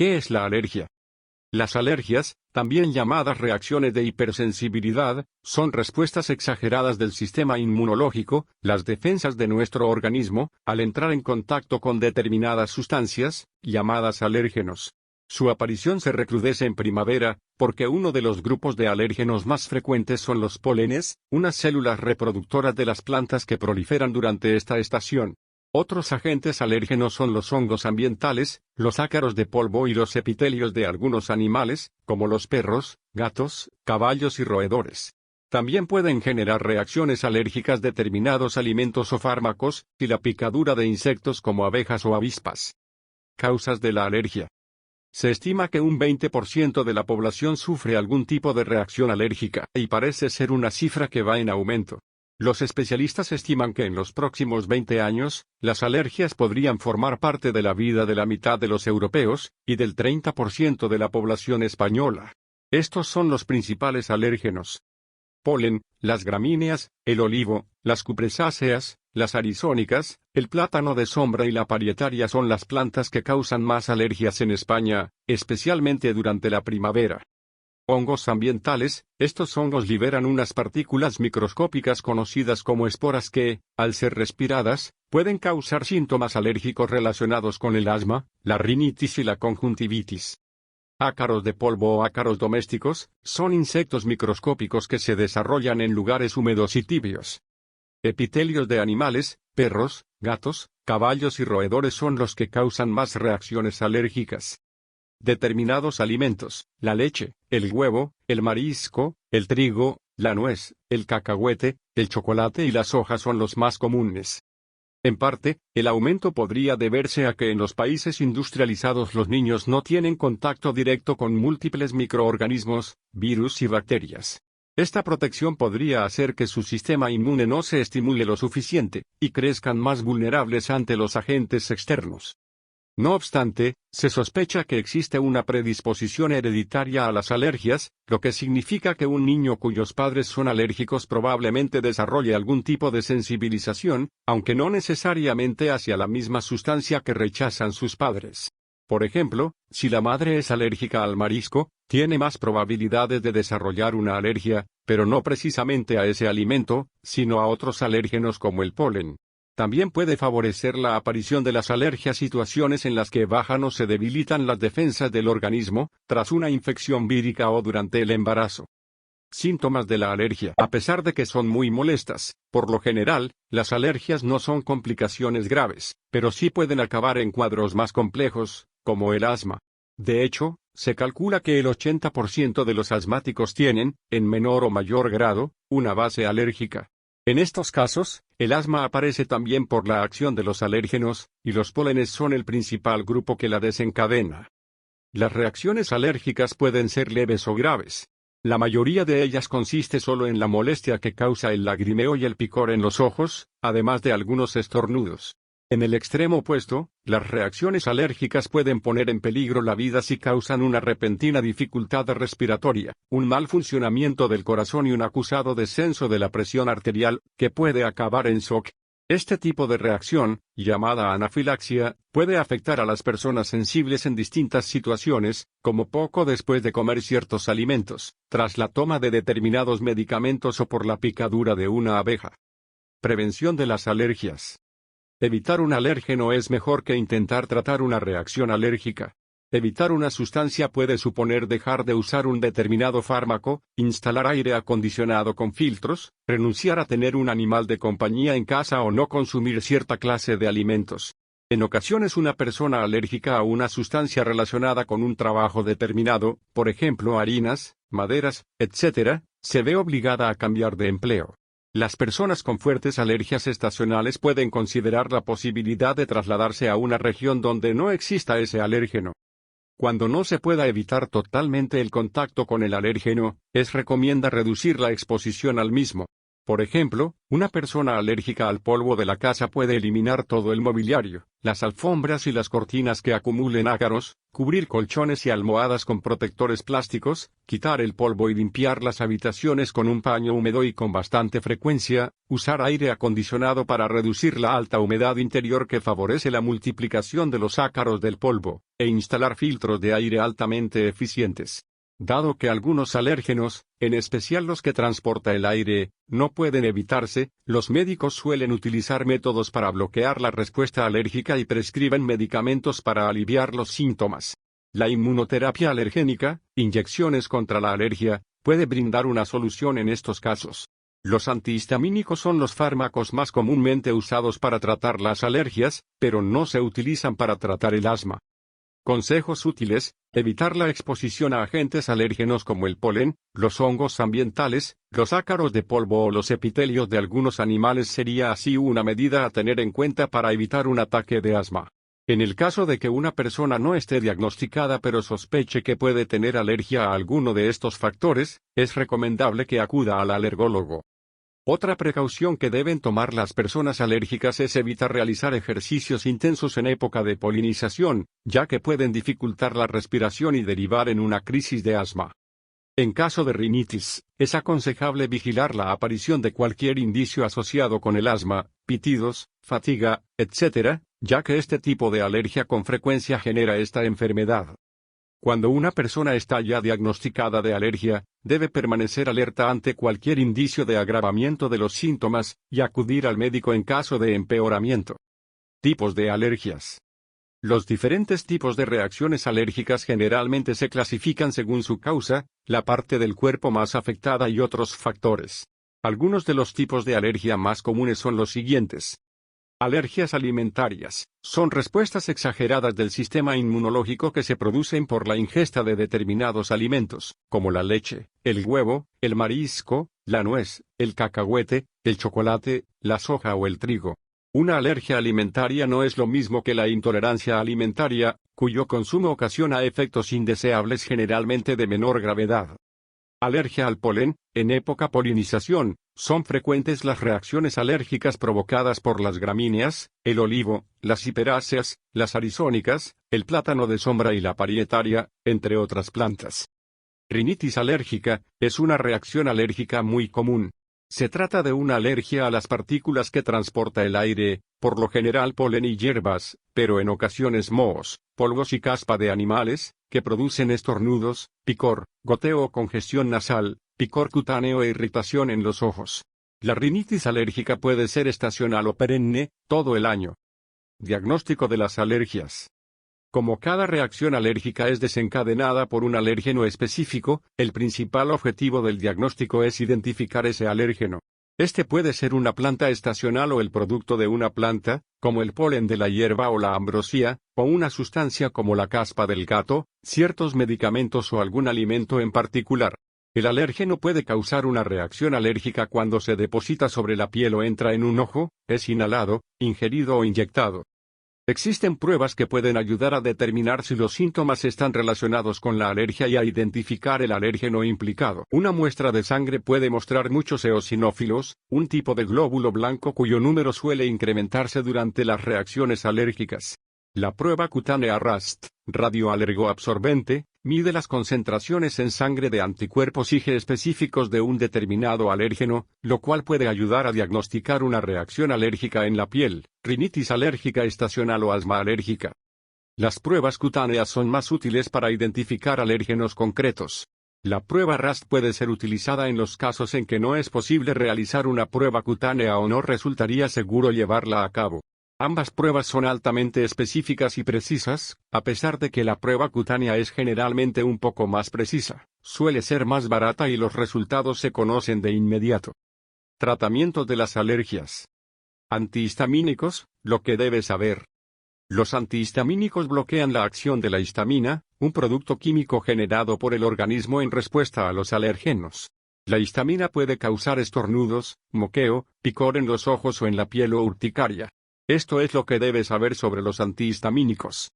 ¿Qué es la alergia? Las alergias, también llamadas reacciones de hipersensibilidad, son respuestas exageradas del sistema inmunológico, las defensas de nuestro organismo, al entrar en contacto con determinadas sustancias, llamadas alérgenos. Su aparición se recrudece en primavera, porque uno de los grupos de alérgenos más frecuentes son los pólenes, unas células reproductoras de las plantas que proliferan durante esta estación. Otros agentes alérgenos son los hongos ambientales, los ácaros de polvo y los epitelios de algunos animales, como los perros, gatos, caballos y roedores. También pueden generar reacciones alérgicas determinados alimentos o fármacos, y la picadura de insectos como abejas o avispas. Causas de la alergia. Se estima que un 20% de la población sufre algún tipo de reacción alérgica, y parece ser una cifra que va en aumento. Los especialistas estiman que en los próximos 20 años, las alergias podrían formar parte de la vida de la mitad de los europeos, y del 30% de la población española. Estos son los principales alérgenos. Polen, las gramíneas, el olivo, las cupresáceas, las arizónicas, el plátano de sombra y la parietaria son las plantas que causan más alergias en España, especialmente durante la primavera. Hongos ambientales, estos hongos liberan unas partículas microscópicas conocidas como esporas que, al ser respiradas, pueden causar síntomas alérgicos relacionados con el asma, la rinitis y la conjuntivitis. Ácaros de polvo o ácaros domésticos, son insectos microscópicos que se desarrollan en lugares húmedos y tibios. Epitelios de animales, perros, gatos, caballos y roedores son los que causan más reacciones alérgicas. Determinados alimentos, la leche, el huevo, el marisco, el trigo, la nuez, el cacahuete, el chocolate y las hojas son los más comunes. En parte, el aumento podría deberse a que en los países industrializados los niños no tienen contacto directo con múltiples microorganismos, virus y bacterias. Esta protección podría hacer que su sistema inmune no se estimule lo suficiente, y crezcan más vulnerables ante los agentes externos. No obstante, se sospecha que existe una predisposición hereditaria a las alergias, lo que significa que un niño cuyos padres son alérgicos probablemente desarrolle algún tipo de sensibilización, aunque no necesariamente hacia la misma sustancia que rechazan sus padres. Por ejemplo, si la madre es alérgica al marisco, tiene más probabilidades de desarrollar una alergia, pero no precisamente a ese alimento, sino a otros alérgenos como el polen. También puede favorecer la aparición de las alergias situaciones en las que bajan o se debilitan las defensas del organismo, tras una infección vírica o durante el embarazo. Síntomas de la alergia. A pesar de que son muy molestas, por lo general, las alergias no son complicaciones graves, pero sí pueden acabar en cuadros más complejos, como el asma. De hecho, se calcula que el 80% de los asmáticos tienen, en menor o mayor grado, una base alérgica. En estos casos, el asma aparece también por la acción de los alérgenos, y los pólenes son el principal grupo que la desencadena. Las reacciones alérgicas pueden ser leves o graves. La mayoría de ellas consiste solo en la molestia que causa el lagrimeo y el picor en los ojos, además de algunos estornudos. En el extremo opuesto, las reacciones alérgicas pueden poner en peligro la vida si causan una repentina dificultad respiratoria, un mal funcionamiento del corazón y un acusado descenso de la presión arterial, que puede acabar en shock. Este tipo de reacción, llamada anafilaxia, puede afectar a las personas sensibles en distintas situaciones, como poco después de comer ciertos alimentos, tras la toma de determinados medicamentos o por la picadura de una abeja. Prevención de las alergias. Evitar un alérgeno es mejor que intentar tratar una reacción alérgica. Evitar una sustancia puede suponer dejar de usar un determinado fármaco, instalar aire acondicionado con filtros, renunciar a tener un animal de compañía en casa o no consumir cierta clase de alimentos. En ocasiones una persona alérgica a una sustancia relacionada con un trabajo determinado, por ejemplo harinas, maderas, etc., se ve obligada a cambiar de empleo. Las personas con fuertes alergias estacionales pueden considerar la posibilidad de trasladarse a una región donde no exista ese alérgeno. Cuando no se pueda evitar totalmente el contacto con el alérgeno, recomienda reducir la exposición al mismo. Por ejemplo, una persona alérgica al polvo de la casa puede eliminar todo el mobiliario, las alfombras y las cortinas que acumulen ácaros, cubrir colchones y almohadas con protectores plásticos, quitar el polvo y limpiar las habitaciones con un paño húmedo y con bastante frecuencia, usar aire acondicionado para reducir la alta humedad interior que favorece la multiplicación de los ácaros del polvo, e instalar filtros de aire altamente eficientes. Dado que algunos alérgenos, en especial los que transporta el aire, no pueden evitarse, los médicos suelen utilizar métodos para bloquear la respuesta alérgica y prescriben medicamentos para aliviar los síntomas. La inmunoterapia alergénica, inyecciones contra la alergia, puede brindar una solución en estos casos. Los antihistamínicos son los fármacos más comúnmente usados para tratar las alergias, pero no se utilizan para tratar el asma. Consejos útiles: evitar la exposición a agentes alérgenos como el polen, los hongos ambientales, los ácaros de polvo o los epitelios de algunos animales sería así una medida a tener en cuenta para evitar un ataque de asma. En el caso de que una persona no esté diagnosticada pero sospeche que puede tener alergia a alguno de estos factores, es recomendable que acuda al alergólogo. Otra precaución que deben tomar las personas alérgicas es evitar realizar ejercicios intensos en época de polinización, ya que pueden dificultar la respiración y derivar en una crisis de asma. En caso de rinitis, es aconsejable vigilar la aparición de cualquier indicio asociado con el asma, pitidos, fatiga, etc., ya que este tipo de alergia con frecuencia genera esta enfermedad. Cuando una persona está ya diagnosticada de alergia, debe permanecer alerta ante cualquier indicio de agravamiento de los síntomas, y acudir al médico en caso de empeoramiento. Tipos de alergias. Los diferentes tipos de reacciones alérgicas generalmente se clasifican según su causa, la parte del cuerpo más afectada y otros factores. Algunos de los tipos de alergia más comunes son los siguientes. Alergias alimentarias. Son respuestas exageradas del sistema inmunológico que se producen por la ingesta de determinados alimentos, como la leche, el huevo, el marisco, la nuez, el cacahuete, el chocolate, la soja o el trigo. Una alergia alimentaria no es lo mismo que la intolerancia alimentaria, cuyo consumo ocasiona efectos indeseables generalmente de menor gravedad. Alergia al polen. En época polinización, son frecuentes las reacciones alérgicas provocadas por las gramíneas, el olivo, las ciperáceas, las arizónicas, el plátano de sombra y la parietaria, entre otras plantas. Rinitis alérgica, es una reacción alérgica muy común. Se trata de una alergia a las partículas que transporta el aire, por lo general polen y hierbas, pero en ocasiones mohos, polvos y caspa de animales, que producen estornudos, picor, goteo o congestión nasal, picor cutáneo e irritación en los ojos. La rinitis alérgica puede ser estacional o perenne, todo el año. Diagnóstico de las alergias. Como cada reacción alérgica es desencadenada por un alérgeno específico, el principal objetivo del diagnóstico es identificar ese alérgeno. Este puede ser una planta estacional o el producto de una planta, como el polen de la hierba o la ambrosía, o una sustancia como la caspa del gato, ciertos medicamentos o algún alimento en particular. El alérgeno puede causar una reacción alérgica cuando se deposita sobre la piel o entra en un ojo, es inhalado, ingerido o inyectado. Existen pruebas que pueden ayudar a determinar si los síntomas están relacionados con la alergia y a identificar el alérgeno implicado. Una muestra de sangre puede mostrar muchos eosinófilos, un tipo de glóbulo blanco cuyo número suele incrementarse durante las reacciones alérgicas. La prueba cutánea RAST, radioalergoabsorbente, mide las concentraciones en sangre de anticuerpos IgE específicos de un determinado alérgeno, lo cual puede ayudar a diagnosticar una reacción alérgica en la piel, rinitis alérgica estacional o asma alérgica. Las pruebas cutáneas son más útiles para identificar alérgenos concretos. La prueba RAST puede ser utilizada en los casos en que no es posible realizar una prueba cutánea o no resultaría seguro llevarla a cabo. Ambas pruebas son altamente específicas y precisas, a pesar de que la prueba cutánea es generalmente un poco más precisa, suele ser más barata y los resultados se conocen de inmediato. Tratamiento de las alergias. Antihistamínicos, lo que debes saber. Los antihistamínicos bloquean la acción de la histamina, un producto químico generado por el organismo en respuesta a los alergenos. La histamina puede causar estornudos, moqueo, picor en los ojos o en la piel o urticaria. Esto es lo que debes saber sobre los antihistamínicos.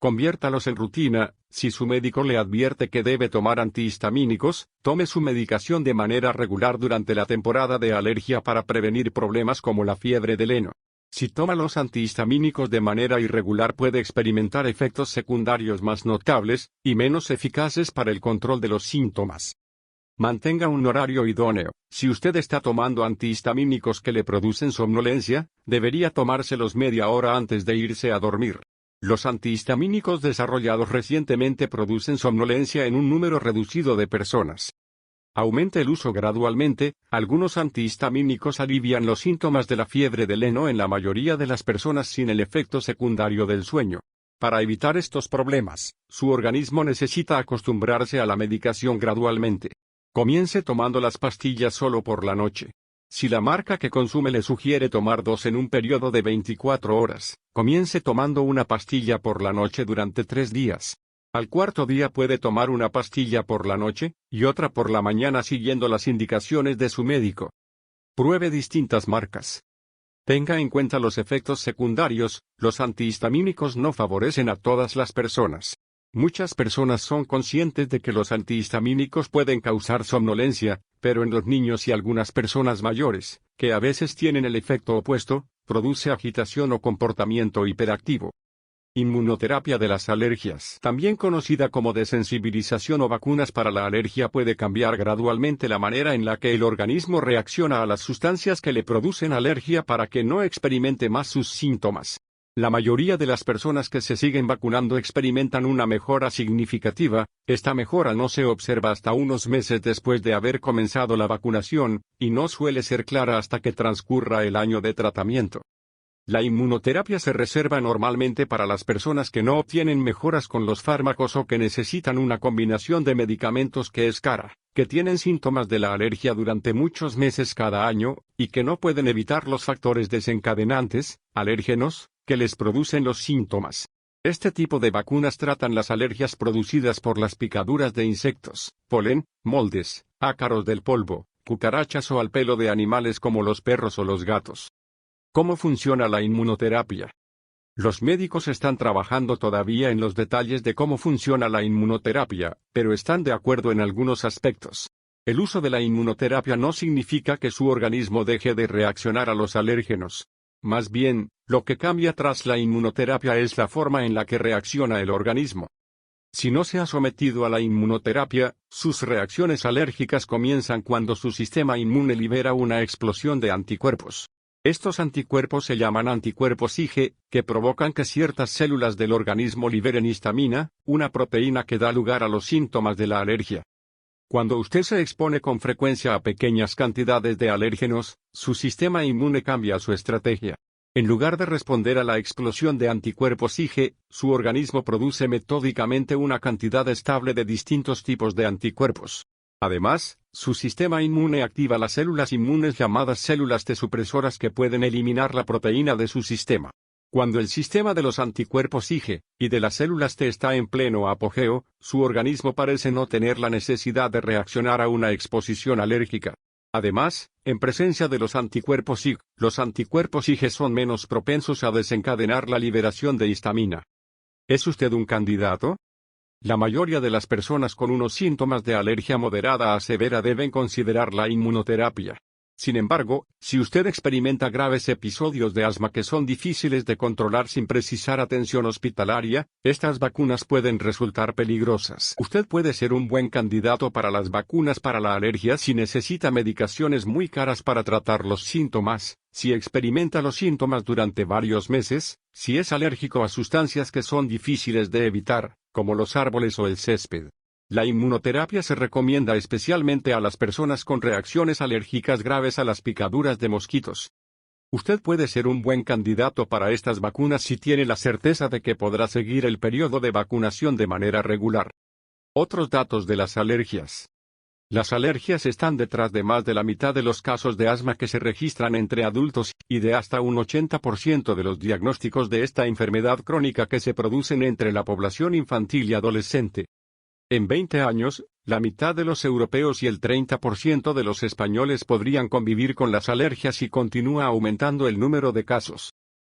Conviértalos en rutina. Si su médico le advierte que debe tomar antihistamínicos, tome su medicación de manera regular durante la temporada de alergia para prevenir problemas como la fiebre del heno. Si toma los antihistamínicos de manera irregular puede experimentar efectos secundarios más notables, y menos eficaces para el control de los síntomas. Mantenga un horario idóneo. Si usted está tomando antihistamínicos que le producen somnolencia, debería tomárselos media hora antes de irse a dormir. Los antihistamínicos desarrollados recientemente producen somnolencia en un número reducido de personas. Aumente el uso gradualmente. Algunos antihistamínicos alivian los síntomas de la fiebre del heno en la mayoría de las personas sin el efecto secundario del sueño. Para evitar estos problemas, su organismo necesita acostumbrarse a la medicación gradualmente. Comience tomando las pastillas solo por la noche. Si la marca que consume le sugiere tomar 2 en un periodo de 24 horas, comience tomando una pastilla por la noche durante 3 días. Al cuarto día puede tomar una pastilla por la noche, y otra por la mañana siguiendo las indicaciones de su médico. Pruebe distintas marcas. Tenga en cuenta los efectos secundarios. Los antihistamínicos no favorecen a todas las personas. Muchas personas son conscientes de que los antihistamínicos pueden causar somnolencia, pero en los niños y algunas personas mayores, que a veces tienen el efecto opuesto, produce agitación o comportamiento hiperactivo. Inmunoterapia de las alergias, también conocida como desensibilización o vacunas para la alergia, puede cambiar gradualmente la manera en la que el organismo reacciona a las sustancias que le producen alergia para que no experimente más sus síntomas. La mayoría de las personas que se siguen vacunando experimentan una mejora significativa. Esta mejora no se observa hasta unos meses después de haber comenzado la vacunación, y no suele ser clara hasta que transcurra el año de tratamiento. La inmunoterapia se reserva normalmente para las personas que no obtienen mejoras con los fármacos o que necesitan una combinación de medicamentos que es cara, que tienen síntomas de la alergia durante muchos meses cada año, y que no pueden evitar los factores desencadenantes, alérgenos, que les producen los síntomas. Este tipo de vacunas tratan las alergias producidas por las picaduras de insectos, polen, moldes, ácaros del polvo, cucarachas o al pelo de animales como los perros o los gatos. ¿Cómo funciona la inmunoterapia? Los médicos están trabajando todavía en los detalles de cómo funciona la inmunoterapia, pero están de acuerdo en algunos aspectos. El uso de la inmunoterapia no significa que su organismo deje de reaccionar a los alérgenos. Más bien, lo que cambia tras la inmunoterapia es la forma en la que reacciona el organismo. Si no se ha sometido a la inmunoterapia, sus reacciones alérgicas comienzan cuando su sistema inmune libera una explosión de anticuerpos. Estos anticuerpos se llaman anticuerpos IgE, que provocan que ciertas células del organismo liberen histamina, una proteína que da lugar a los síntomas de la alergia. Cuando usted se expone con frecuencia a pequeñas cantidades de alérgenos, su sistema inmune cambia su estrategia. En lugar de responder a la explosión de anticuerpos IgE, su organismo produce metódicamente una cantidad estable de distintos tipos de anticuerpos. Además, su sistema inmune activa las células inmunes llamadas células T supresoras que pueden eliminar la proteína de su sistema. Cuando el sistema de los anticuerpos IgE y de las células T está en pleno apogeo, su organismo parece no tener la necesidad de reaccionar a una exposición alérgica. Además, en presencia de los anticuerpos IgE son menos propensos a desencadenar la liberación de histamina. ¿Es usted un candidato? La mayoría de las personas con unos síntomas de alergia moderada a severa deben considerar la inmunoterapia. Sin embargo, si usted experimenta graves episodios de asma que son difíciles de controlar sin precisar atención hospitalaria, estas vacunas pueden resultar peligrosas. Usted puede ser un buen candidato para las vacunas para la alergia si necesita medicaciones muy caras para tratar los síntomas, si experimenta los síntomas durante varios meses, si es alérgico a sustancias que son difíciles de evitar, como los árboles o el césped. La inmunoterapia se recomienda especialmente a las personas con reacciones alérgicas graves a las picaduras de mosquitos. Usted puede ser un buen candidato para estas vacunas si tiene la certeza de que podrá seguir el periodo de vacunación de manera regular. Otros datos de las alergias. Las alergias están detrás de más de la mitad de los casos de asma que se registran entre adultos, y de hasta un 80% de los diagnósticos de esta enfermedad crónica que se producen entre la población infantil y adolescente. En 20 años, la mitad de los europeos y el 30% de los españoles podrían convivir con las alergias y continúa aumentando el número de casos.